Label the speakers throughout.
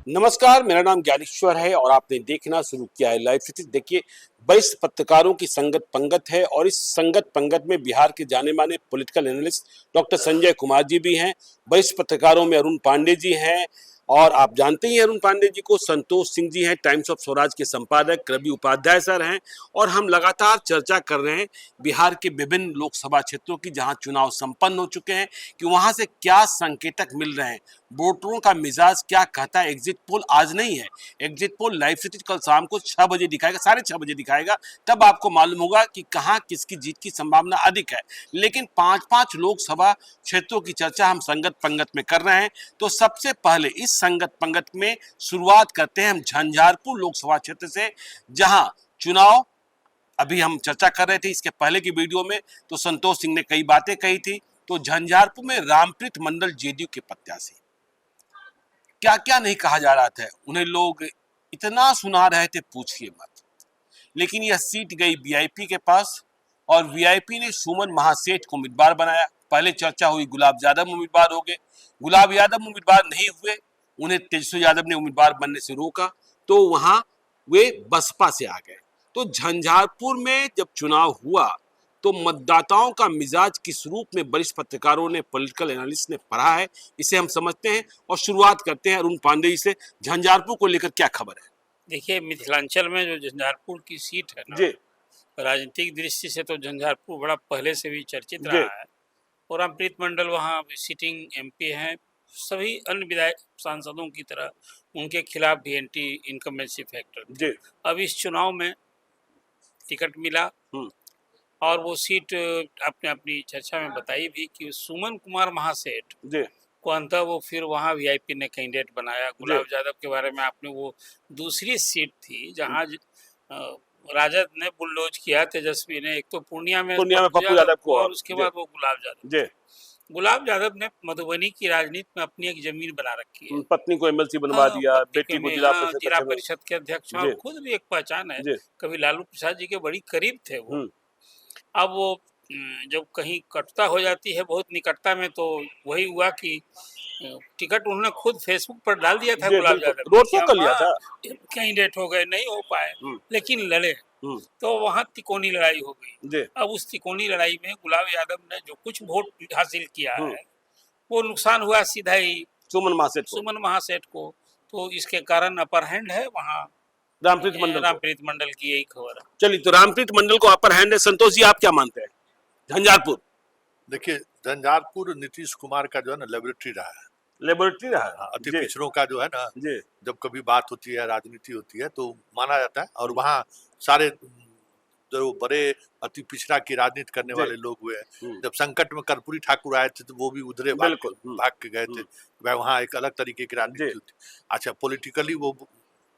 Speaker 1: नमस्कार, मेरा नाम ज्ञानेश्वर है और आपने देखना शुरू किया है लाइव स्थिति। देखिए, वरिष्ठ पत्रकारों की संगत पंगत है और इस संगत पंगत में बिहार के जाने माने political analyst doctor Sanjay Kumar ji भी हैं। वरिष्ठ पत्रकारों में अरुण पांडे जी हैं और आप जानते ही हैं अरुण पांडे जी को। संतोष सिंह जी हैं, टाइम्स ऑफ स्वराज के संपादक। रवि उपाध्याय सर हैं और हम लगातार चर्चा कर रहे हैं बिहार के विभिन्न लोकसभा क्षेत्रों की, जहां चुनाव संपन्न हो चुके हैं, कि वहां से क्या संकेतक मिल रहे हैं, वोटरों का मिजाज क्या कहता है। एग्जिट पोल आज नहीं है, एग्जिट पोल लाइव स्थिति कल शाम को 6 बजे दिखाएगा, 6:30 बजे दिखाएगा। तब आपको मालूम होगा कि कहां किसकी जीत की संभावना अधिक है। लेकिन 5-5 लोकसभा क्षेत्रों की चर्चा हम संगत पंगत में कर रहे हैं। तो सबसे पहले इस संगत पंगत में शुरुआत करते हैं हम झंझारपुर लोकसभा क्षेत्र से, जहां चुनाव अभी हम चर्चा कर रहे थे इसके पहले की वीडियो में, तो संतोष सिंह ने कई बातें कही थी। तो झंझारपुर में रामप्रीत मंडल जेडीयू के प्रत्याशी, क्या क्या नहीं कहा जा रहा था, उन्हें लोग इतना सुना रहे थे पूछिए मत। लेकिन यह सीट गई वीआईपी के पास और वीआईपी ने सुमन महासेठ को उम्मीदवार बनाया। पहले चर्चा हुई गुलाब यादव उम्मीदवार हो गए, गुलाब यादव उम्मीदवार नहीं हुए, उन्हें तेजस्वी यादव ने उम्मीदवार बनने से रोका, तो वहां वे बसपा से आ गए। तो झंझारपुर में जब चुनाव हुआ तो मतदाताओं का मिजाज किस रूप में वरिष्ठ पत्रकारों ने, पॉलिटिकल एनालिस्ट ने पढ़ा है, इसे हम समझते हैं और शुरुआत करते हैं अरुण पांडे जी से। झंझारपुर को लेकर क्या खबर है?
Speaker 2: देखिए, मिथिलांचल में जो झंझारपुर की सीट है ना,
Speaker 1: जी
Speaker 2: राजनीतिक दृष्टि से तो झंझारपुर बड़ा पहले से भी चर्चित
Speaker 1: जी
Speaker 2: रहा है। और रामप्रीत मंडल वहाँ सिटिंग एमपी हैं। सभी अन्य विधायक सांसदों की तरह उनके खिलाफ भी एंटी इनकम्बेंसी फैक्टर थे।
Speaker 1: जी
Speaker 2: अब इस चुनाव में टिकट मिला और वो सीट आपने अपनी चर्चा में बताई भी कि सुमन कुमार महासेठ
Speaker 1: जी
Speaker 2: को अंततः वो फिर वहाँ वीआईपी ने कैंडिडेट बनाया। गुलाब यादव के बारे में आपने, वो दूसरी सीट थी जहाँ राजद ने बुलडोज किया तेजस्वी ने, एक तो पूर्णिया में
Speaker 1: पप्पू यादव को,
Speaker 2: और उसके बाद वो गुलाब यादव ने मधुबनी की राजनीति में अपनी एक जमीन बना रखी है।
Speaker 1: पत्नी को एमएलसी बनवा दिया, बेटी को जिला
Speaker 2: परिषद के अध्यक्ष, और खुद भी एक पहचान है, कभी लालू प्रसाद जी के बड़ी करीब थे वो। अब वो जब कहीं कटता हो जाती है बहुत निकटता में, तो वही हुआ कि टिकट उन्होंने खुद फेसबुक पर डाल दिया था। गुलाब यादव
Speaker 1: रोड शो कर लिया था,
Speaker 2: कैंडिडेट हो गए, नहीं हो पाए, लेकिन लड़े। तो वहाँ तिकोनी लड़ाई हो गई। अब उस तिकोनी लड़ाई में गुलाब यादव ने जो कुछ वोट हासिल किया है वो नुकसान हुआ सीधा ही सुमन महासेठ को। तो इसके कारण अपर हैंड है वहाँ रामप्रीत मंडल की, यही खबर है।
Speaker 1: चलिए, तो रामप्रीत मंडल को अपर हैंड है। संतोष जी, आप क्या मानते हैं झंझारपुर?
Speaker 3: देखिए, झंझारपुर नीतीश कुमार का जो है ना लेबोरेटरी रहा है। अति पिछड़ों का जो है ना, जब कभी बात होती है, राजनीति होती है, तो माना जाता है। और वहाँ सारे जो बड़े अति पिछड़ा की राजनीति करने वाले लोग हुए हैं। जब संकट में कर्पूरी ठाकुर आए थे तो वो भी उधरे भाग के गए थे। वहाँ एक अलग तरीके की राजनीति होती। अच्छा, पॉलिटिकली वो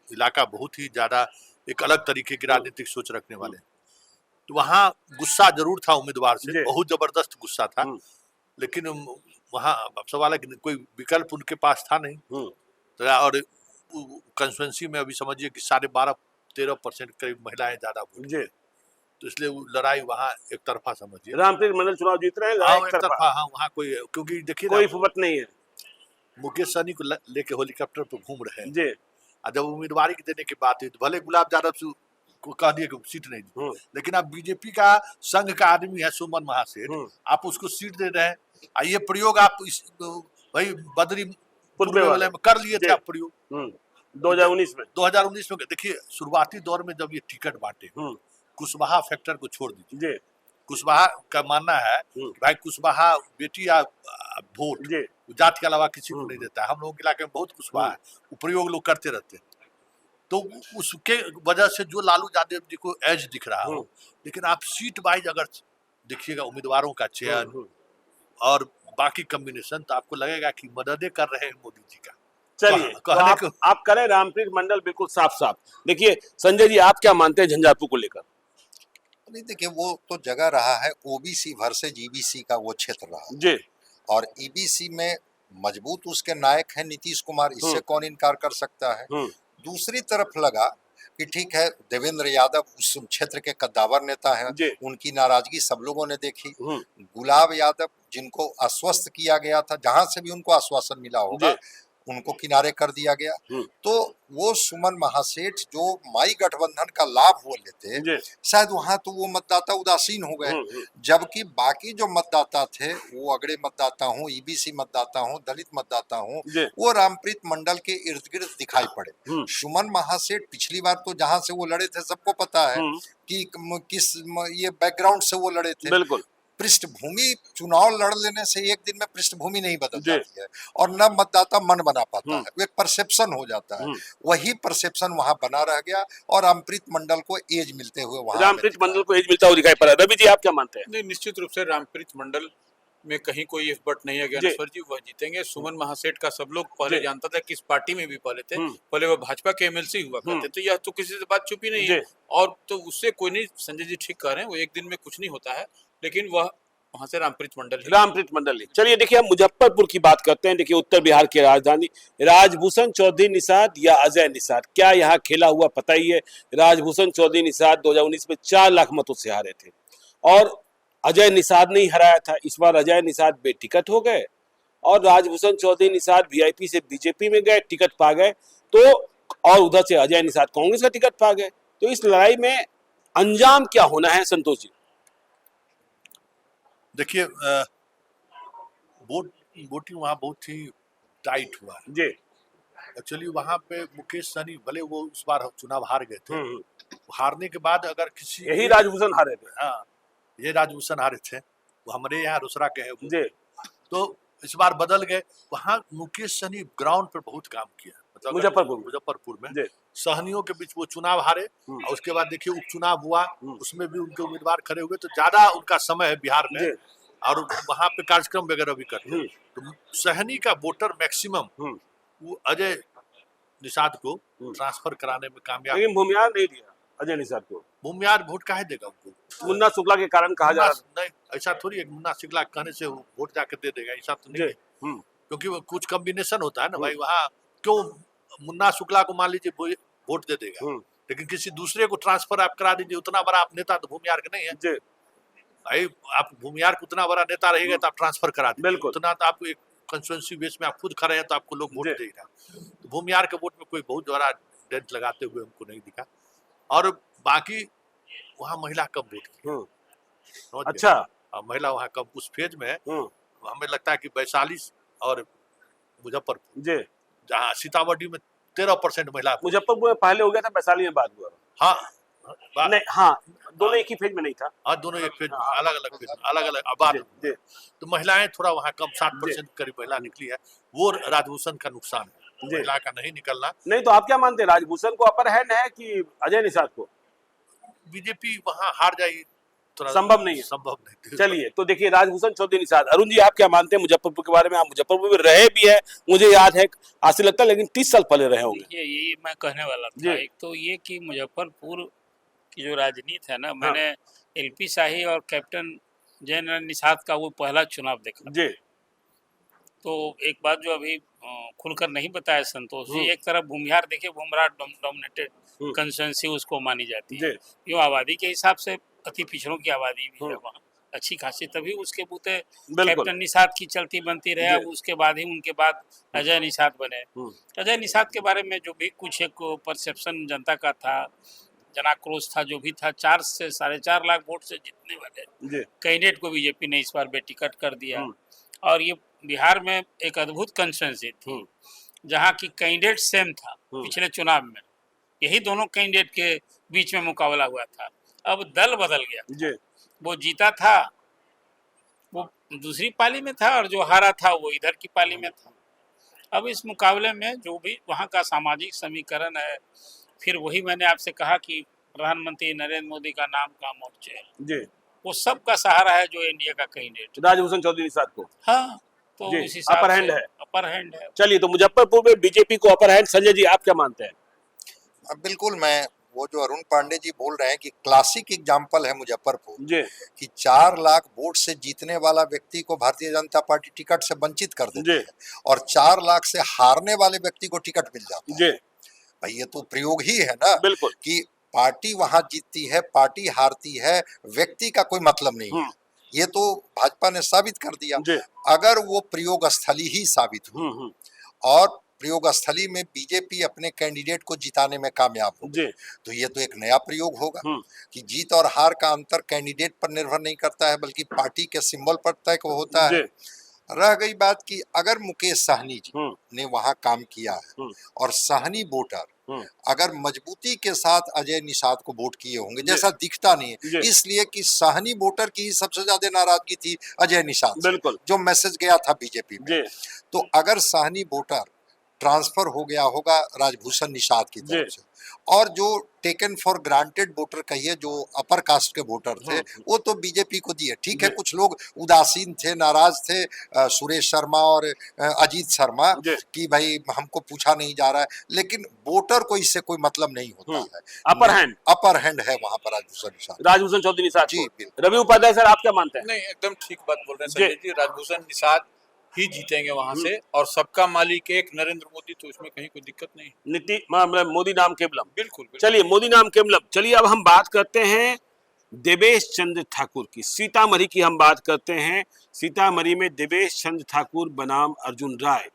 Speaker 3: इलाका बहुत ही ज्यादा एक अलग तरीके की राजनीतिक सोच रखने वाले। तो वहाँ गुस्सा जरूर था उम्मीदवार से, बहुत जबरदस्त गुस्सा था। लेकिन वहाँ सवाल है कि कोई विकल्प उनके पास था नहीं। और कंस्टिट्यूएंसी में अभी समझिए कि 12.5-13% करीब महिलाएं ज्यादा वोट, तो इसलिए वो लड़ाई वहाँ एक तरफा समझिए।
Speaker 1: रामप्रीत मंडल चुनाव जीत रहे हैं
Speaker 3: एक तरफा। हाँ, वहाँ कोई, क्योंकि देखिए
Speaker 1: कोई फुबत नहीं है।
Speaker 3: मुकेश सहनी को लेके हेलीकॉप्टर पे घूम रहे हैं। जब उम्मीदवारी देने की बात है तो भले गुलाब यादव को कह दिए कि सीट नहीं दी, लेकिन आप बीजेपी का संघ का आदमी है सुमन महासेठ, आप उसको सीट दे रहे हैं। ये प्रयोग आप इस भाई बद्री वाले में कर लिए थे आप प्रयोग 2019 में। देखिए, शुरुआती दौर में जब ये टिकट बांटे, कुशवाहा फैक्टर को छोड़ दीजिए। कुशवाहा का मानना है कि भाई कुशवाहा बेटी या वोट जात के अलावा किसी को नहीं देता है। हम लोगों के इलाके में बहुत कुशवाहा है, प्रयोग लोग करते रहते हैं। तो उसके वजह से जो लालू यादव जी को एज दिख रहा हो, लेकिन आप सीट वाइज अगर देखिएगा उम्मीदवारों का चयन और बाकी कॉम्बिनेशन, तो आपको लगेगा कि मददें कर रहे हैं मोदी जी का।
Speaker 1: चलिए, तो आप करें रामप्रीत मंडल बिल्कुल साफ साफ। देखिए संजय जी, आप क्या मानते हैं झंझारपुर को लेकर?
Speaker 4: नहीं, देखिए, वो तो जगह रहा है ओबीसी वर्सेज ईबीसी का वो क्षेत्र रहा
Speaker 1: जी, और
Speaker 4: ईबीसी में मजबूत उसके नायक हैं नीतीश कुमार, इससे कौन इनकार कर सकता है। दूसरी तरफ लगा कि ठीक है, देवेंद्र यादव उस क्षेत्र के कद्दावर नेता हैं, उनकी नाराजगी सब लोगों ने देखी। गुलाब यादव जिनको आश्वस्त किया गया था, जहां से भी उनको आश्वासन मिला होगा, उनको किनारे कर दिया गया। तो वो सुमन महासेठ जो माई गठबंधन का लाभ वो लेते, शायद वहां तो वो मतदाता उदासीन हो गए, जबकि बाकी जो मतदाता थे, वो अगड़े मतदाता हो, ईबीसी मतदाता हो, दलित मतदाता हो, वो रामप्रीत मंडल के इर्द गिर्द दिखाई पड़े। सुमन महासेठ पिछली बार तो जहां से वो लड़े थे सबको पता है कि किस ये बैकग्राउंड से वो लड़े थे।
Speaker 1: बिल्कुल।
Speaker 4: पृष्ठभूमि, चुनाव लड़ लेने से एक दिन में पृष्ठभूमि नहीं बदल जाती है और न मतदाता मन बना पाता है, वो एक परसेप्शन हो जाता है। वही परसेप्शन वहां बना रह गया और रामप्रीत मंडल को एज मिलते हुए वहां
Speaker 1: रामप्रीत मंडल को एज मिलता हुआ दिखाई पड़ा। रवि जी आप क्या मानते हैं?
Speaker 5: नहीं, निश्चित रूप से रामप्रीत मंडल में कहीं कोई इफ बट नहीं है ज्ञानेश्वर जी, वह जीतेंगे। सुमन महासेठ का सब लोग पहले जानता था किस पार्टी में भी पहले थे, पहले वो भाजपा के एमएलसी हुआ करते, तो यह तो किसी से बात छुपी नहीं है और तो उससे कोई नहीं। संजय जी ठीक कह रहे हैं, वो एक दिन में कुछ नहीं होता है, लेकिन वह वहां से रामप्रीत मंडल।
Speaker 1: चलिए देखिए, हम मुजफ्फरपुर की बात करते हैं। देखिए, उत्तर बिहार की राजधानी, राजभूषण चौधरी निषाद या अजय निषाद, क्या यहाँ खेला हुआ पता ही है। राजभूषण चौधरी निषाद 2019 में 4 लाख मतों से हारे थे और अजय निषाद ने ही हराया था। इस बार अजय निषाद बेटिकट हो गए और राजभूषण चौधरी निषाद वीआईपी से बीजेपी में गए, टिकट पा गए, तो और उधर से अजय निषाद कांग्रेस का टिकट पा गए। तो इस लड़ाई में अंजाम क्या होना है संतोष जी?
Speaker 3: देखिए, वोटिंग वहाँ बहुत ही टाइट हुआ है
Speaker 1: जी।
Speaker 3: एक्चुअली वहाँ पे मुकेश सहनी भले वो इस बार चुनाव हार गए थे, हारने के बाद अगर किसी,
Speaker 1: यही राजभूषण हारे थे।
Speaker 3: हाँ, ये राजभूषण हारे थे, वो हमारे यहाँ रोसड़ा के हैं
Speaker 1: जी।
Speaker 3: तो इस बार बदल गए। वहाँ मुकेश सहनी ग्राउंड पर बहुत काम किया, मतलब मुजफ्फरपुर में सहनियों के बीच वो चुनाव हारे और उसके बाद देखिए उपचुनाव हुआ, उसमें भी उनके उम्मीदवार खड़े हुए, तो ज्यादा उनका समय है बिहार में और वहाँ पे कार्यक्रम वगैरह भी करते। तो सहनी का वोटर मैक्सिमम वो अजय निषाद को ट्रांसफर कराने में कामयाब।
Speaker 1: लेकिन भूमियार नहीं दिया अजय निषाद को।
Speaker 3: भूमियार वोट काहे देगा उनको?
Speaker 1: मुन्ना शुक्ला के कारण कहा जा रहा है।
Speaker 3: नहीं, ऐसा थोड़ी है मुन्ना शुक्ला कहने से वोट जाकर दे देगा, ऐसा तो नहीं है, क्योंकि वो कुछ कॉम्बिनेशन होता है ना भाई। वहाँ क्यों मुन्ना शुक्ला को मान लीजिए वोट दे देगा, लेकिन किसी दूसरे को ट्रांसफर आप करा दीजिए। उतना बड़ा आप नेता तो भूमियार का नहीं है भाई। आप भूमियार को उतना बड़ा नेता रहेगा तो आप ट्रांसफर करा दीजिए, उतना तो आपको एक कंस्टिट्यूएंसी बेस में आप खुद खड़े हैं तो आपको लोग वोट देगा। तो भूमियार के वोट में कोई बहुत बड़ा डेंट लगाते हुए हमको नहीं दिखा। और बाकी वहाँ महिला कम वोट की।
Speaker 1: अच्छा,
Speaker 3: महिला वहाँ कम उस फेज में हमें लगता है कि वैशाली और मुजफ्फरपुर, जहाँ सीतामढ़ी में 13% महिला।
Speaker 1: मुजफ्फरपुर में पहले हो गया था, वैशाली में बाद हुआ।
Speaker 3: हाँ
Speaker 1: नहीं, हाँ, दोनों एक ही फेज में नहीं था।
Speaker 3: हाँ, दोनों एक फेज में, अलग अलग आबाद। तो महिलाएं थोड़ा वहाँ कम 7% करीब महिला निकली है। वो राजभूषण का नुकसान है, महिला का नहीं निकलना।
Speaker 1: नहीं तो आप क्या मानते हैं, राजभूषण को अपर हैंड है कि अजय निषाद को?
Speaker 3: बीजेपी वहाँ हार जाएगी,
Speaker 1: संभव नहीं है।
Speaker 3: संभव नहीं।
Speaker 1: चलिए, तो देखिए राजभूषण चौधरी निषाद। अरुण जी आप क्या मानते हैं मुजफ्फरपुर के बारे में? आप मुजफ्फरपुर में रहे भी है, मुझे याद है, आज से लगता है, लेकिन 30 साल पहले रहे होंगे।
Speaker 2: ये मैं कहने वाला था। एक तो ये कि मुजफ्फरपुर की जो राजनीति है ना, मैंने एलपी शाही और कैप्टन जयनारायण निषाद का वो पहला चुनाव देखा
Speaker 1: जी।
Speaker 2: तो एक बात जो अभी खुलकर नहीं बताया संतोष जी, एक तरफ भूमिहार देखिए, भूमरा डोमिनेटेड कंस्टिट्यूएंसी उसको मानी जाती है, यो आबादी के हिसाब से अति पिछड़ों की आबादी भी है वहाँ अच्छी खासी, तभी उसके बूते कैप्टन निषाद की चलती बनती रहे। अब उसके बाद ही उनके बाद अजय निषाद बने। अजय निषाद के बारे में जो भी कुछ एक परसेप्शन जनता का था, जनाक्रोश था, जो भी था, 4 से 4.5 लाख वोट से जीतने वाले कैंडिडेट को बीजेपी ने इस बार बेटिकट कर दिया। और ये बिहार में एक अद्भुत कंस्टिट्यूएंसी थी जहाँ की कैंडिडेट सेम था पिछले चुनाव में, यही दोनों कैंडिडेट के बीच में मुकाबला हुआ था। अब दल बदल गया, वो जीता था वो दूसरी पाली में था और जो हारा था वो इधर की पाली में था। अब इस मुकाबले में जो भी वहाँ का सामाजिक समीकरण है, फिर वही मैंने आपसे कहा कि प्रधानमंत्री नरेंद्र मोदी का नाम का मोर्चे, वो सब का सहारा है जो इंडिया का कैंडिडेट
Speaker 1: राजभूषण चौधरी निषाद को।
Speaker 2: हाँ, तो इस हिसाब
Speaker 1: अपर
Speaker 2: से
Speaker 1: हैंड है।
Speaker 2: अपर हैंड है।
Speaker 1: चलिए, तो मुजफ्फरपुर में बीजेपी को अपर हैंड। संजय जी आप क्या मानते हैं?
Speaker 4: बिल्कुल, मैं वो जो अरुण पांडे जी बोल रहे हैं कि क्लासिक एग्जाम्पल है मुजफ्फरपुर कि 4 लाख वोट से जीतने वाला व्यक्ति को भारतीय जनता पार्टी टिकट से वंचित कर देती है और 4 लाख से हारने वाले व्यक्ति को टिकट मिल जाता है। भाई ये तो प्रयोग ही है ना,
Speaker 1: बिल्कुल,
Speaker 4: कि पार्टी वहां जीतती है, पार्टी हारती है, व्यक्ति का कोई मतलब नहीं है। ये तो भाजपा ने साबित कर दिया। अगर वो प्रयोग स्थली ही साबित हुई और प्रयोग स्थली में बीजेपी अपने कैंडिडेट को जिताने में कामयाब हो गई। तो ये तो एक नया प्रयोग होगा कि जीत और हार का अंतर कैंडिडेट पर निर्भर नहीं करता है बल्कि पार्टी के सिंबल पर तय होता है। रह गई बात कि अगर मुकेश साहनी जी ने वहां काम किया है और साहनी वोटर अगर मजबूती के साथ अजय निषाद को वोट किए होंगे, जैसा दिखता नहीं है, इसलिए कि साहनी वोटर की सबसे ज्यादा नाराजगी थी अजय निषाद से, जो मैसेज गया था बीजेपी में। तो अगर साहनी वोटर ट्रांसफर हो गया होगा राजभूषण निषाद की तरफ से, और जो टेकन फॉर ग्रांटेड वोटर कहिए जो अपर कास्ट के वोटर थे वो तो बीजेपी को दिए। ठीक है, कुछ लोग उदासीन थे, नाराज थे, सुरेश शर्मा और अजीत शर्मा कि भाई हमको पूछा नहीं जा रहा है, लेकिन वोटर को इससे कोई मतलब नहीं होता है। अपर हैंड है वहां पर राजभूषण चौधरी निषाद जी।
Speaker 1: रवि उपाध्याय सर, आप क्या मानते हैं?
Speaker 5: नहीं, एकदम ठीक बात बोल रहे हैं संजय जी। राजभूषण निषाद ही जीतेंगे वहां से, और सबका मालिक एक नरेंद्र मोदी, तो उसमें कहीं कोई दिक्कत नहीं।
Speaker 1: मोदी नाम केवलम।
Speaker 5: बिल्कुल।
Speaker 1: चलिए, मोदी नाम केवलम। चलिए, अब हम बात करते हैं देवेश चंद्र ठाकुर की, सीतामढ़ी की हम बात करते हैं। सीतामढ़ी में देवेश चंद्र ठाकुर बनाम अर्जुन राय।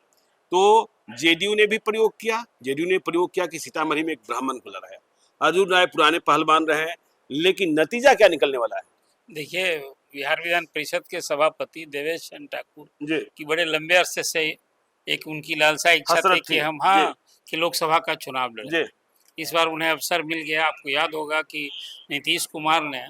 Speaker 1: तो जेडीयू ने भी प्रयोग किया कि सीतामढ़ी में एक ब्राह्मण को लड़ा है। अर्जुन राय पुराने पहलवान रहे, लेकिन नतीजा क्या निकलने वाला है?
Speaker 2: देखिए, बिहार विधान परिषद के सभापति देवेश चंद्र ठाकुर की बड़े लंबे अरसे से एक उनकी लालसा इच्छा थी कि हम कि लोकसभा का चुनाव लड़ें। इस बार उन्हें अवसर मिल गया। आपको याद होगा कि नीतीश कुमार ने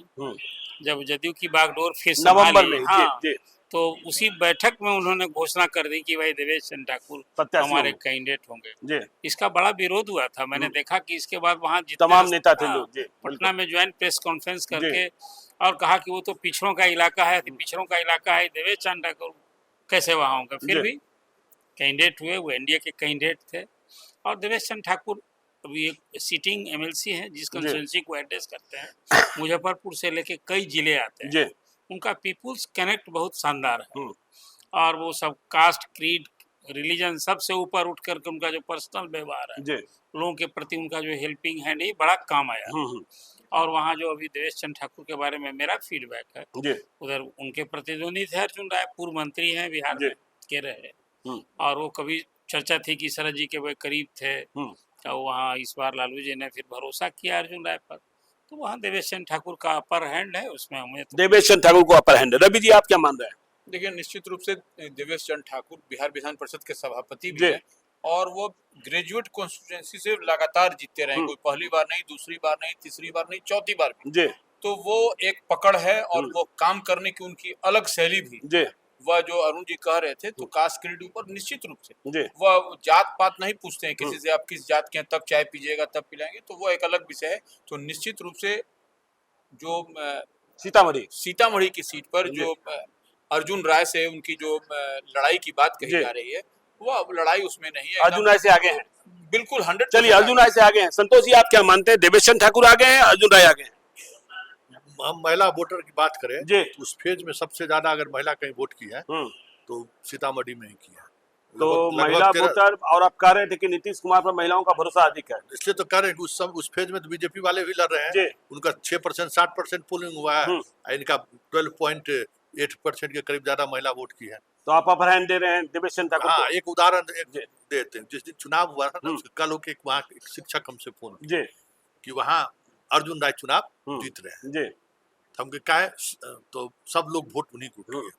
Speaker 2: जब जदयू की बागडोर फिर संभाली, तो उसी बैठक में उन्होंने घोषणा कर दी कि भाई देवेश चंद्र ठाकुर हमारे कैंडिडेट होंगे। इसका बड़ा विरोध हुआ था। मैंने देखा कि इसके बाद वहाँ
Speaker 1: तमाम नेता थे लोग
Speaker 2: पटना में ज्वाइंट प्रेस कॉन्फ्रेंस करके और कहा कि वो तो पिछड़ों का इलाका है, देवेश चंद्र ठाकुर कैसे वहाँ होंगे। फिर भी कैंडिडेट हुए, वो एनडीए के कैंडिडेट थे। और देवेश चंद्र ठाकुर अभी एक सिटिंग एमएलसी हैं जिस कंस्टिट्यूएंसी को एड्रेस करते हैं। मुजफ्फरपुर से लेके कई जिले आते हैं। उनका पीपुल्स कनेक्ट बहुत शानदार है, और वो सब कास्ट, क्रीड, रिलीजन सबसे ऊपर उठ करके उनका जो पर्सनल व्यवहार है, लोगों के प्रति उनका जो हेल्पिंग हैंड, ये बड़ा काम आया। और वहाँ जो अभी देवेश चंद्र ठाकुर के बारे में मेरा फीडबैक है, उधर उनके प्रतिद्वंदी थे अर्जुन राय, पूर्व मंत्री हैं बिहार में के रहे, और वो कभी चर्चा थी कि शरद जी के वे करीब थे। तो वहाँ इस बार लालू जी ने फिर भरोसा किया अर्जुन राय पर, तो वहाँ देवेश चंद्र ठाकुर का अपर हैंड है। उसमें हमें
Speaker 1: देवेश चंद्र ठाकुर को अपर हैंड है। रवि जी, आप क्या मान रहे हैं?
Speaker 5: देखिए, निश्चित रूप से देवेश चंद्र ठाकुर बिहार विधान परिषद के सभापति भी हैं, और वो ग्रेजुएट कॉन्स्टिट्यूएंसी से लगातार जीतते रहे। कोई पहली बार नहीं, दूसरी बार नहीं, तीसरी बार नहीं, चौथी बार भी। तो वो एक पकड़ है, और वो काम करने की उनकी अलग शैली भी। वह जो अरुण जी कह रहे थे, तो कास्ट क्रीड ऊपर निश्चित रूप से वह जात पात नहीं पूछते हैं किसी से, आप किस जात के हैं, तब चाय पीजिएगा, तब पिलाएंगे, तो वो एक अलग विषय है। तो निश्चित रूप से जो सीतामढ़ी की सीट पर जो अर्जुन राय से उनकी जो लड़ाई की बात कही जा रही है, वो अब लड़ाई उसमें नहीं है।
Speaker 1: अर्जुन राय से आगे हैं,
Speaker 5: बिल्कुल 100।
Speaker 1: चलिए, अर्जुन राय से आगे हैं। संतोष जी, आप क्या मानते हैं? देवेश चंद्र ठाकुर आगे हैं, अर्जुन राय आगे हैं?
Speaker 3: हम महिला वोटर की बात करें तो उस फेज में सबसे ज्यादा अगर महिला कहीं वोट की है तो सीतामढ़ी में ही की है।
Speaker 1: तो महिला वोटर, और आप कह रहे थे कि नीतीश कुमार पर महिलाओं का भरोसा अधिक है,
Speaker 3: इसलिए तो कह रहे हैं कि उस फेज में तो बीजेपी वाले भी लड़ रहे हैं। उनका 6% 60% पोलिंग हुआ है, इनका 12.8% के करीब ज्यादा महिला वोट की है।
Speaker 1: तो आप अपर हैंड दे रहे हैं देवेश चंद्र ठाकुर?
Speaker 3: हाँ, एक उदाहरण देते हैं। जिस दिन चुनाव हुआ था ना, कल होके वहाँ एक शिक्षक हमसे फोन कि वहाँ अर्जुन राय चुनाव जीत रहे हैं। हम क्या है, तो सब लोग वोट उन्हीं को किए।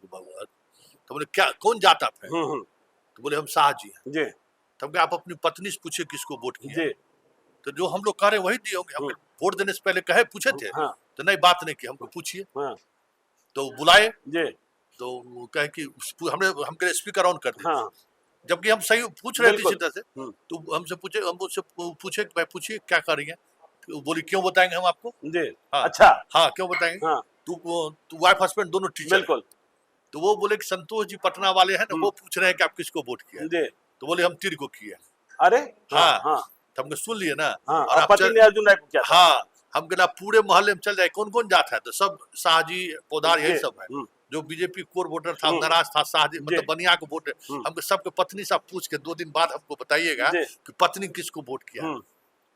Speaker 3: तो बोले क्या, कौन जात आप है? तो बोले हम शाह जी हैं। तो हम आप अपनी पत्नी से पूछे किसको वोट किए? तो जो हम लोग कह रहे वही दिए होंगे। हम वोट देने से पहले कहे पूछे थे, तो नहीं, बात नहीं की, हमको पूछिए। तो बुलाए, तो वो कहे कि हमके स्पीकर ऑन कर दिया, जबकि हम सही पूछ रहे थे इसी तरह से। तो हमसे पूछे कि भाई पूछिए क्या कर रही है? तो बोली क्यों बताएंगे हम आपको।
Speaker 1: अच्छा,
Speaker 3: हाँ क्यों बताएंगे? तू वाइफ हस्बैंड दोनों टीचर।
Speaker 1: बिल्कुल।
Speaker 3: तो वो बोले कि संतोष जी पटना वाले हैं ना, वो पूछ रहे हैं कि आप किसको वोट किया। तो बोले हम तीर को किया।
Speaker 1: अरे
Speaker 3: हाँ, तो हमने सुन लिए ना।
Speaker 1: और पति ने अर्जुन राय को किया।
Speaker 3: हाँ, हम कहना पूरे मोहल्ले में चल जाए कौन कौन जाता है, तो सब शाहजी पौधार यही सब है। जो बीजेपी कोर वोटर था, नाराज था, शाहजी मतलब बनिया को वोट, हमको सबके पत्नी से पूछ के 2 दिन बाद हमको बताइएगा कि पत्नी किसको वोट किया।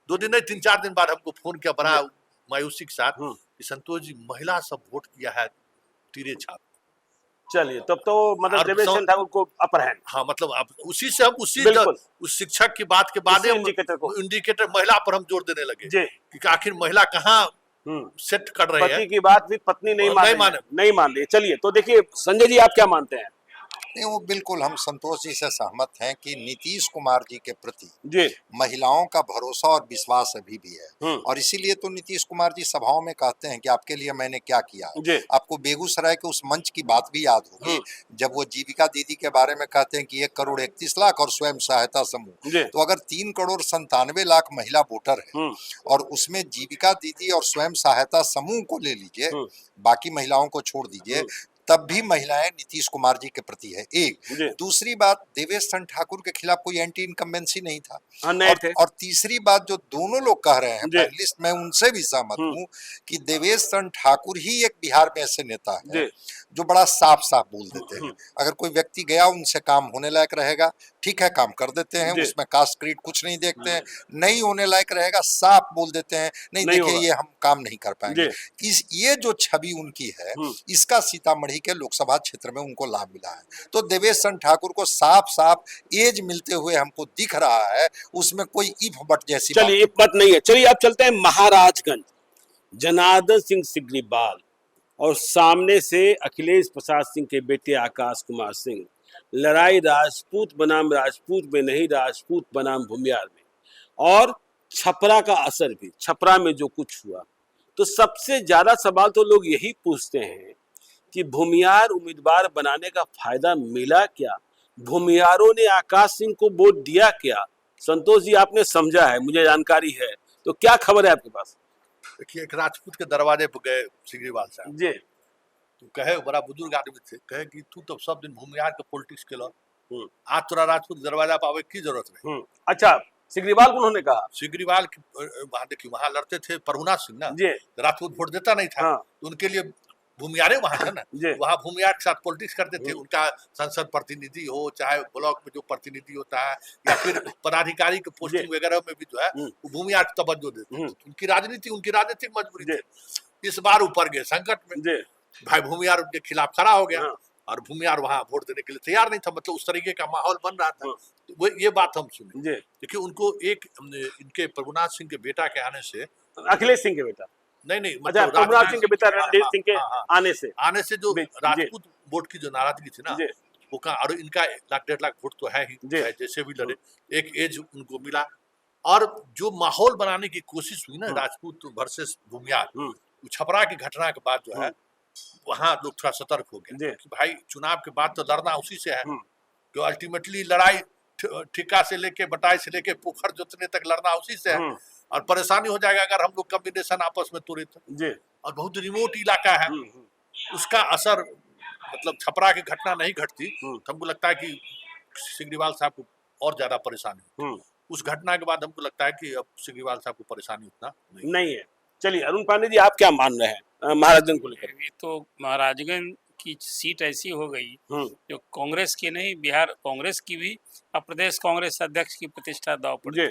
Speaker 3: 2 दिन नहीं, 3-4 दिन बाद हमको फोन किया बड़ा मायूसी के साथ कि संतोष जी महिला सब वोट किया है तीरे छाप।
Speaker 1: चलिए तब तो मतलब
Speaker 3: और
Speaker 1: देवेश चंद्र ठाकुर को अपर हैंड।
Speaker 3: हाँ मतलब अब उसी से हम
Speaker 1: बिल्कुल।
Speaker 3: उस शिक्षक की बात के बाद
Speaker 1: उसी इंडिकेटर को।
Speaker 3: इंडिकेटर महिला पर हम जोर देने लगे
Speaker 1: जी।
Speaker 3: कि आखिर महिला कहाँ सेट कर रहे हैं।
Speaker 1: पति की बात भी पत्नी नहीं मान रही। चलिए तो देखिए संजय जी आप क्या मानते हैं?
Speaker 4: नहीं, वो बिल्कुल हम संतोष जी से सहमत हैं कि नीतीश कुमार जी के प्रति
Speaker 1: जी
Speaker 4: महिलाओं का भरोसा और विश्वास अभी भी है, और इसीलिए तो नीतीश कुमार जी सभाओं में कहते हैं कि आपके लिए मैंने क्या किया। आपको बेगूसराय के उस मंच की बात भी याद होगी जब वो जीविका दीदी के बारे में कहते हैं कि 1,31,00,000 और स्वयं सहायता समूह, तो अगर 3,97,00,000 महिला वोटर है और उसमें जीविका दीदी और स्वयं सहायता समूह को ले लीजिए, बाकी महिलाओं को छोड़ दीजिए, तब भी महिलाएं नीतीश कुमार जी के प्रति है। एक दूसरी बात, देवेश चंद्र ठाकुर के खिलाफ कोई एंटी इनकम्बेंसी नहीं था। और तीसरी बात जो दोनों लोग कह रहे हैं पैनलिस्ट, मैं उनसे भी सहमत हूँ कि देवेश चंद्र ठाकुर ही एक बिहार में ऐसे नेता है जो बड़ा साफ साफ बोल देते हैं। अगर कोई व्यक्ति गया उनसे काम होने लायक रहेगा, ठीक है काम कर देते हैं, उसमें कास्ट क्रीड कुछ नहीं देखते हैं, नहीं होने लायक रहेगा साफ बोल देते हैं नहीं देखिए ये हम काम नहीं कर पाएंगे। ये जो छवि उनकी है इसका सीतामढ़ी के लोकसभा क्षेत्र में उनको लाभ मिला है। तो देवेश चंद्र ठाकुर को साफ साफ एज मिलते हुए हमको दिख रहा है, उसमें कोई इफ बट जैसी
Speaker 1: चलिए इफ बट नहीं है। चलिए आप चलते हैं महाराजगंज, जनार्दन सिंह सिग्रीवाल और सामने से अखिलेश प्रसाद सिंह के बेटे आकाश कुमार सिंह। लड़ाई राजपूत बनाम राजपूत में नहीं, राजपूत बनाम भूमियार में, और छपरा का असर भी, छपरा में जो कुछ हुआ। तो सबसे ज्यादा सवाल तो लोग यही पूछते हैं कि भूमियार उम्मीदवार बनाने का फायदा मिला क्या? भूमियारों ने आकाश सिंह को वोट दिया क्या? संतोष जी आपने समझा है, मुझे जानकारी है, तो क्या खबर है आपके पास?
Speaker 3: देखिए एक राजपूत के दरवाजे पर गए सिग्रीवाल साहब
Speaker 1: जी,
Speaker 3: तो कहे, बड़ा बुजुर्ग आदमी थे, कहे कि तू तो सब दिन भूमियार के पॉलिटिक्स के लो, आज तोरा राजपूत दरवाजा पर आवे की जरूरत है।
Speaker 1: अच्छा सिग्रीवाल को उन्होंने कहा?
Speaker 3: सिग्रीवाल वहां देखिए वहां लड़ते थे प्रभुनाथ सिंह ना,
Speaker 1: जी,
Speaker 3: राजपूत वोट देता नहीं था, तो उनके लिए भूमियारे वहां थे ना, वहां भूमियार के साथ पॉलिटिक्स करते थे। उनका संसद प्रतिनिधि हो, चाहे ब्लॉक में जो प्रतिनिधि होता है, या फिर पदाधिकारी के पोस्टिंग वगैरह में भी जो है वो भूमियार को तवज्जो देते थे। उनकी राजनीतिक मजबूरी थी। इस बार ऊपर गए संकट में, भाई भूमियार उनके खिलाफ खड़ा हो गया और भूमियार वहां वोट देने के लिए तैयार नहीं था। मतलब उस तरीके का माहौल बन रहा था। तो वो ये बात हम सुने। देखिए उनको एक इनके प्रभुनाथ सिंह के बेटा के आने से,
Speaker 1: अखिलेश सिंह के बेटा
Speaker 3: नहीं
Speaker 1: मतलब प्रभुनाथ सिंह के बेटा रणधीर सिंह के आने से
Speaker 3: जो राजपूत वोट की जो नाराजगी थी ना वो का, और इनका 1.5 लाख वोट तो है ही, जैसे भी लड़े एक एज उनको मिला, और जो माहौल बनाने की कोशिश हुई ना राजपूत वर्सेस भूमियार, छपरा की घटना के बाद जो है वहां लोग थोड़ा सतर्क हो गए कि भाई चुनाव के बाद तो लड़ना उसी से है, जो अल्टीमेटली लड़ाई ठिका से लेके बटाई से लेके पोखर जोतने तक लड़ना उसी से है, और परेशानी हो जाएगा अगर हम लोग कम्बिनेशन आपस में तोड़े तो। और बहुत रिमोट इलाका है, उसका असर मतलब छपरा की घटना नहीं घटती तो हमको लगता है कि सिग्रीवाल साहब को और ज्यादा परेशानी। उस घटना के बाद हमको लगता है कि अब सिग्रीवाल साहब को परेशानी उतना
Speaker 1: नहीं है। चलिए अरुण पांडे जी आप क्या मान रहे हैं महाराजगंज को लेकर?
Speaker 2: ये तो महाराजगंज की सीट ऐसी हो गई जो कांग्रेस की नहीं, बिहार कांग्रेस की भी और प्रदेश कांग्रेस अध्यक्ष की प्रतिष्ठा दांव पर है।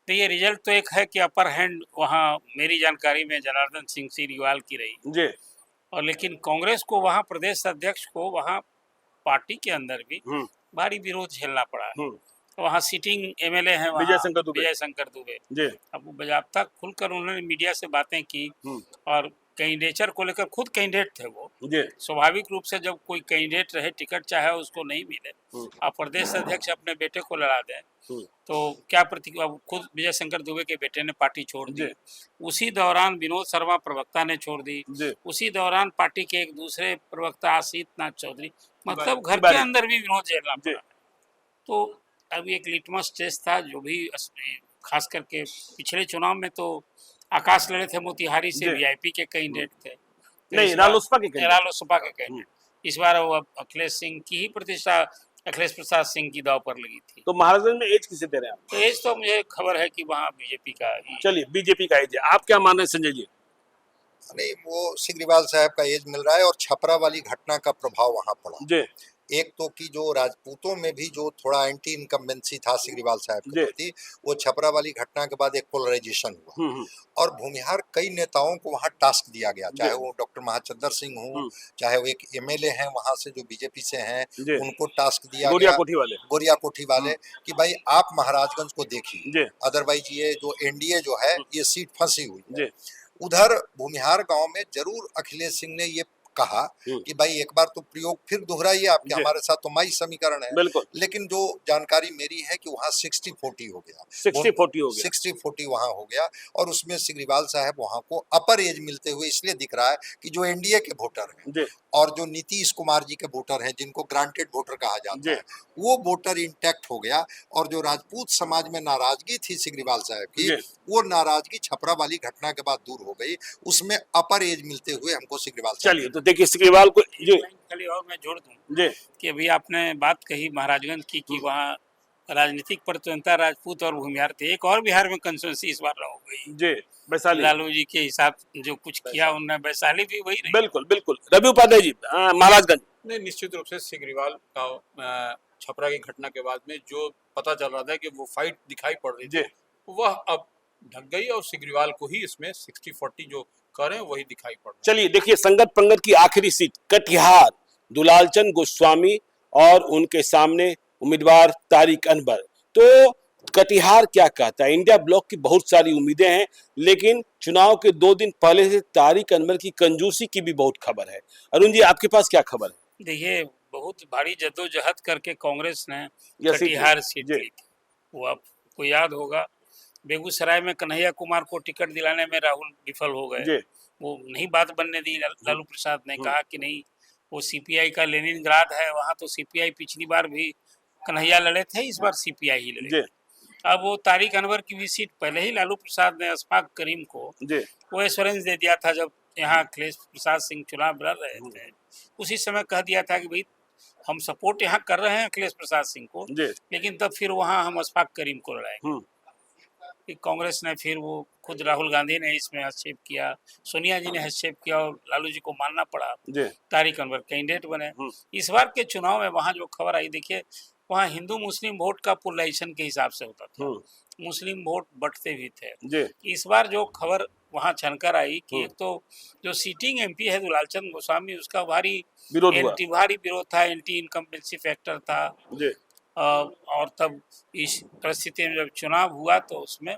Speaker 2: तो ये रिजल्ट तो एक है कि अपर हैंड वहाँ मेरी जानकारी में जनार्दन सिंह सिग्रीवाल की रही, और लेकिन कांग्रेस को वहाँ प्रदेश अध्यक्ष को वहाँ पार्टी के अंदर भी भारी विरोध झेलना पड़ा है। वहाँ सिटिंग एमएलए हैं विजय शंकर दुबे। अब वो बजाबता खुलकर उन्होंने मीडिया से बातें की, और कैंडिडेचर को लेकर खुद कैंडिडेट थे वो। स्वाभाविक रूप से जब कोई कैंडिडेट रहे, टिकट चाहे उसको नहीं मिले और प्रदेश अध्यक्ष अपने बेटे को लड़ा दें तो क्या प्रतिक्रिया। खुद विजय शंकर दुबे के बेटे ने पार्टी छोड़ दी, उसी दौरान विनोद शर्मा प्रवक्ता ने छोड़ दी, उसी दौरान पार्टी के एक दूसरे प्रवक्ता आशीष नाथ चौधरी, मतलब घर के अंदर भी विरोध झेलना पड़ा। तो अब एक लिटमस टेस्ट था, जो भी खास करके पिछले चुनाव में तो आकाश लड़े थे मोतिहारी से, वीआईपी के कैंडिडेट थे,
Speaker 1: नहीं रालोसपा के
Speaker 2: कैंडिडेट। इस बार वो अखिलेश सिंह की ही प्रतिष्ठा अखिलेश प्रसाद सिंह की दाव पर लगी थी।
Speaker 1: तो महाराजगंज में एज किसे दे रहे हैं?
Speaker 2: तो एज तो मुझे खबर है कि वहाँ बीजेपी का।
Speaker 1: चलिए बीजेपी का एज है, आप क्या मान रहे हैं संजय जी?
Speaker 4: नहीं, वो सिग्रीवाल साहब का एज मिल रहा है और छपरा वाली घटना का प्रभाव वहां पड़ा। एक तो कि जो राजपूतों में भी जो थोड़ा एंटी इनकम्बेंसी था सिग्रीवाल साहब के प्रति, वो छपरा वाली घटना के बाद एक पोलराइजेशन हुआ और भूमिहार कई नेताओं को वहां टास्क दिया गया, चाहे वो डॉक्टर महाचंद्र सिंह हो, चाहे वो एक एमएलए हैं वहां से जो बीजेपी से हैं, उनको टास्क दिया गया, गोरिया कोठी वाले, कि भाई आप महाराजगंज को देखिए, अदरवाइज ये जो एनडीए जो है ये सीट फंसी हुई है। उधर भूमिहार गांव में जरूर अखिलेश सिंह ने ये कहा कि भाई एक बार तो प्रयोग फिर दोहराइए, आपके हमारे साथ तो माई समीकरण है, लेकिन जो जानकारी मेरी है कि वहाँ 60-40 हो गया, 60-40 वहाँ हो गया और उसमें सिग्रीवाल साहब वहाँ को अपर एज मिलते हुए इसलिए दिख रहा है कि जो एनडीए के वोटर हैं और जो नीतीश कुमार जी के वोटर हैं जिनको ग्रांटेड वोटर कहा जाता है, वो वोटर इंटैक्ट हो गया और जो राजपूत समाज में नाराजगी थी सिग्रीवाल साहब की, वो नाराजगी छपरा वाली घटना के बाद दूर हो गई, उसमें अपर एज मिलते हुए हमको सिग्रीवाल।
Speaker 1: चलिए तो देखिए सिग्रीवाल को
Speaker 2: खाली और मैं जोड़ दूं कि अभी आपने बात कही महाराजगंज की कि वहाँ राजनीतिक प्रतिद्वंद्विता राजपूत और भूमिहार थे, एक और बिहार में कंसोनेंसी इस बार हो गई वैशाली, लालू जी के हिसाब जो कुछ किया उन्होंने, वैशाली भी वही रही।
Speaker 1: बिल्कुल बिल्कुल। रवि उपाध्याय जी महाराजगंज।
Speaker 5: नहीं, निश्चित रूप से सिग्रीवाल का छपरा की घटना के बाद में जो पता चल रहा था कि वो फाइट दिखाई पड़ रही थी, वह अब ढक गई और सिग्रीवाल को ही इसमें 60-40 जो करें वही दिखाई पड़ रहा है।
Speaker 1: चलिए देखिए संगत पंगत की आखिरी सीट कटिहार, दुलालचंद गोस्वामी और उनके सामने उम्मीदवार तारिक अनवर। तो कटिहार क्या कहता है? इंडिया ब्लॉक की बहुत सारी उम्मीदें हैं, लेकिन चुनाव के 2 दिन पहले से तारिक अनवर की कंजूसी की भी बहुत खबर है। अरुण जी आपके पास क्या खबर है?
Speaker 2: देखिए बहुत भारी जद्दोजहद करके कांग्रेस ने कटिहार सीट ली थी, वो आपको याद होगा। बेगूसराय में कन्हैया कुमार को टिकट दिलाने में राहुल विफल हो गए, वो नहीं बात बनने दी। लालू प्रसाद ने कहा कि नहीं, वो सीपीआई का लेनिनग्राद है, वहाँ तो सीपीआई पिछली बार भी कन्हैया लड़े थे, इस बार सीपीआई ही लड़े। अब वो तारिक अनवर की भी सीट पहले ही लालू प्रसाद ने अशफाक करीम को वो एश्योरेंस दे दिया था, जब यहाँ अखिलेश प्रसाद सिंह चुनाव लड़ रहे थे, उसी समय कह दिया था कि भाई हम सपोर्ट यहाँ कर रहे हैं अखिलेश प्रसाद सिंह को, लेकिन तब फिर वहाँ हम अशफाक करीम को लड़ाएंगे। कांग्रेस ने फिर वो खुद राहुल गांधी ने इसमें हस्तक्षेप किया, सोनिया जी ने हस्तक्षेप किया और लालू जी को मानना पड़ा, तारिक अनवर कैंडिडेट बने। इस बार के चुनाव में वहाँ जो खबर आई, देखिए वहाँ हिंदू मुस्लिम वोट का पोलराइजेशन के हिसाब से होता था, मुस्लिम वोट बढ़ते भी थे। इस बार जो खबर वहाँ छनकर आई कि एक तो जो सीटिंग एमपी है दुलालचंद गोस्वामी, उसका भारी विरोध था, एंटी इनकम्बेंसी फैक्टर था। और तब इस परिस्थिति में जब चुनाव हुआ तो उसमें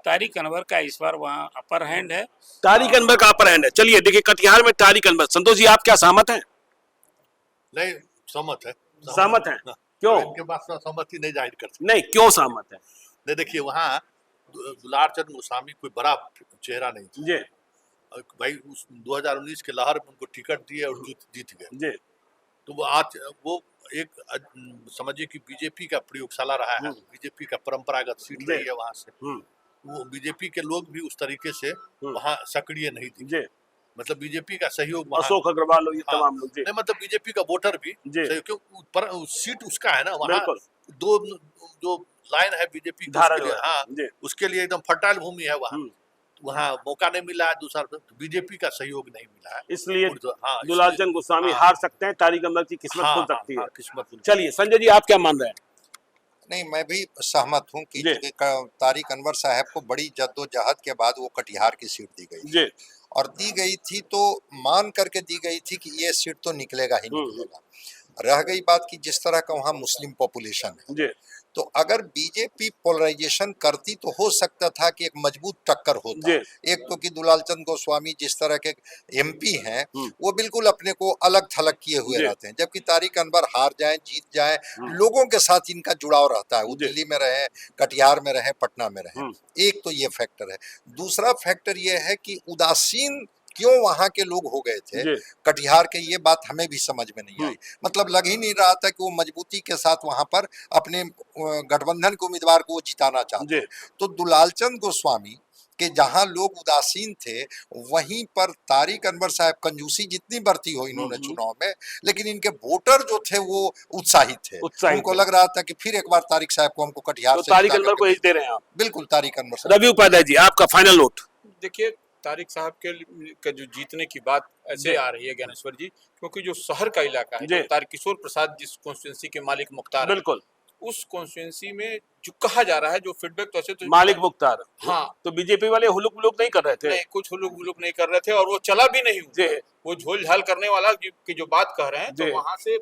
Speaker 2: तारिक अनवर का इस बार वहाँ अपर हैंड है,
Speaker 1: तारिक अनवर का अपर हैंड है। चलिए देखिए कटिहार में तारिक अनवर। संतोष जी आप क्या सहमत हैं?
Speaker 3: नहीं, सहमत है।
Speaker 1: सहमत है? क्यों?
Speaker 3: इनके पास सहमति नहीं जाहिर करते।
Speaker 1: नहीं, क्यों सहमत है?
Speaker 3: नहीं, देखिए वहाँ दुलारचंद गोस्वामी कोई बड़ा चेहरा नहीं था भाई, 2019 के लहर में उनको टिकट दिए और जीत गए। तो वो आज वो एक समझिए कि बीजेपी का प्रयोगशाला रहा है, बीजेपी का परंपरागत सीट रही है वहां से। वो बीजेपी के लोग भी उस तरीके से वहां सक्रिय नहीं थे, मतलब बीजेपी का सहयोग,
Speaker 1: अशोक अग्रवाल और ये तमाम लोग
Speaker 3: नहीं, मतलब बीजेपी का वोटर भी, क्यों सीट उसका है ना वहाँ, दो जो लाइन है बीजेपी की, उसके लिए एकदम फर्टाइल भूमि है वहाँ मौका नहीं मिला है, दूसरा तो बीजेपी का सहयोग नहीं मिला है,
Speaker 1: इसलिए दुलालचंद गोस्वामी हार सकते हैं, तारिक अनवर की किस्मत खुल सकती है।
Speaker 3: किस्मत।
Speaker 1: चलिए संजय जी आप क्या मान रहे हैं?
Speaker 4: नहीं, मैं भी सहमत हूँ कि तारिक अनवर साहब को बड़ी जद्दोजहद के बाद वो कटिहार की सीट दी गई और दी गई थी तो मान करके दी गई थी कि ये सीट तो निकलेगा ही निकलेगा। रह गई बात कि जिस तरह का वहाँ मुस्लिम पॉपुलेशन है, तो अगर बीजेपी पोलराइजेशन करती तो हो सकता था कि एक मजबूत टक्कर होता। एक तो कि दुलालचंद गोस्वामी जिस तरह के एमपी हैं वो बिल्कुल अपने को अलग थलग किए हुए रहते हैं, जबकि तारिक अनवर हार जाए जीत जाए लोगों के साथ इनका जुड़ाव रहता है, वो दिल्ली में रहे, कटिहार में रहे, पटना में रहे। एक तो ये फैक्टर है। दूसरा फैक्टर ये है कि उदासीन क्यों वहां के लोग हो गए थे कटिहार के, ये बात हमें भी समझ में नहीं आई। मतलब लग ही नहीं रहा था कि वो मजबूती के साथ वहां पर अपने गठबंधन के उम्मीदवार को जिताना चाहते। तो दुलालचंद गोस्वामी के जहां लोग उदासीन थे, वहीं पर तारिक अनवर साहब कंजूसी जितनी बढ़ती हो इन्होंने चुनाव में, लेकिन इनके वोटर जो थे वो उत्साहित थे। उनको लग रहा था कि फिर एक बार तारिक साहब को हमको कटिहार से
Speaker 1: तारिक अनवर को दे रहे हैं आप?
Speaker 4: बिल्कुल तारिक अनवर।
Speaker 1: रवि उपाध्याय जी आपका फाइनल नोट?
Speaker 5: देखिए तारिक साहब के जो जीतने की बात ऐसे आ रही है ज्ञानेश्वर जी, क्योंकि जो शहर का इलाका है, जो तारकिशोर प्रसाद जिस कॉन्स्टिट्यूंसी के मालिक मुख्तार
Speaker 1: बिल्कुल,
Speaker 5: उस कॉन्स्टिट्यूंसी में जो कहा जा रहा है, जो फीडबैक तो ऐसे तो
Speaker 1: मालिक मुख्तार,
Speaker 5: हाँ,
Speaker 1: तो बीजेपी वाले हुलुक बुलुक नहीं कर रहे थे,
Speaker 5: नहीं कुछ हुलुक नहीं कर रहे थे, और वो चला भी नहीं, वो झोल झाल करने वाला की जो बात कह रहे हैं, तो वहां से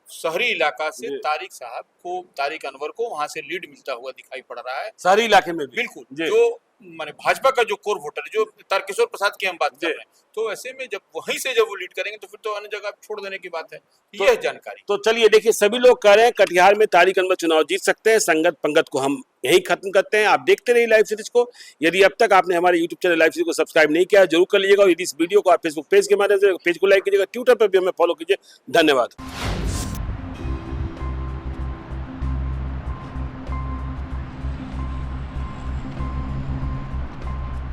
Speaker 5: शहरी इलाका से तारिक अनवर को वहां से लीड मिलता हुआ दिखाई पड़ रहा है,
Speaker 1: शहरी इलाके में भी।
Speaker 5: बिल्कुल, जो माने भाजपा का जो कोर वोटर, जो तारकिशोर प्रसाद की हम बात कर रहे हैं, तो ऐसे में जब वहीं से जब वो लीड करेंगे तो फिर तो अन्य जगह छोड़ देने की बात है। यह जानकारी
Speaker 1: तो चलिए देखिए, सभी लोग कह रहे हैं कटिहार में तारिक अनवर चुनाव जीत सकते हैं। संगत पंगत को हम यही खत्म करते हैं। आप देखते रहिए लाइव सीरीज को। यदि अब तक आपने हमारे यूट्यूब चैनल लाइव सीरीज को सब्सक्राइब नहीं किया जरूर कर लीजिएगा, और यदि इस वीडियो को आप फेसबुक पेज के माध्यम से पेज को लाइक कीजिएगा, ट्विटर पर भी हमें फॉलो कीजिए। धन्यवाद।